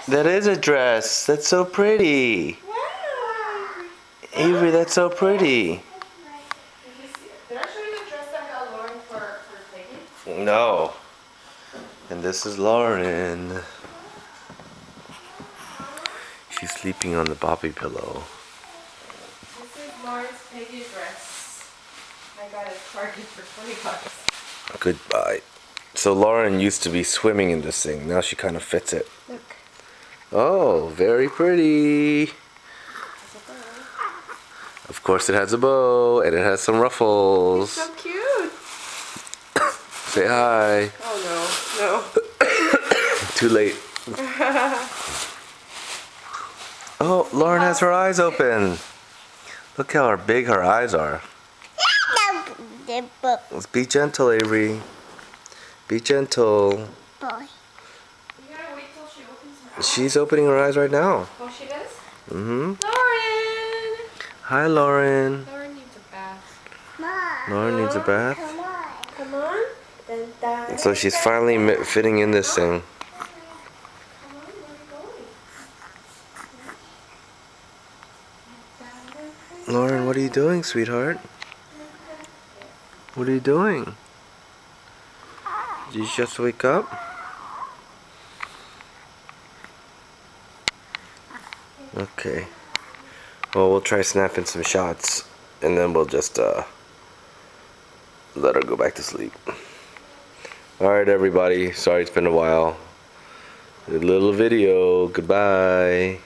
That is a dress. That's so pretty. Wow. Avery, that's so pretty. Did you see it? Did I show you the dress that I got Lauren for Peggy? No. And this is Lauren. She's sleeping on the Bobby pillow. This is Lauren's Peggy dress. I got it at Target for $20. Goodbye. So Lauren used to be swimming in this thing. Now she kind of fits it. Look. Oh, very pretty. Of course it has a bow and it has some ruffles. So cute. Say hi. Oh no, Too late. Oh, Lauren has her eyes open. Look how big her eyes are. Let's be gentle, Avery. Be gentle. You gotta wait till she opens her eyes. She's opening her eyes right now. Oh, she does? Mm-hmm. Lauren! Hi, Lauren. Lauren needs a bath. Lauren needs a bath. Come on. Dun, dun, So she's finally fitting in this thing. Come on, where are you going? Lauren, what are you doing, sweetheart? What are you doing? Did you just wake up? Okay. Well, we'll try snapping some shots and then we'll just let her go back to sleep. Alright, everybody. Sorry it's been a while. A little video. Goodbye.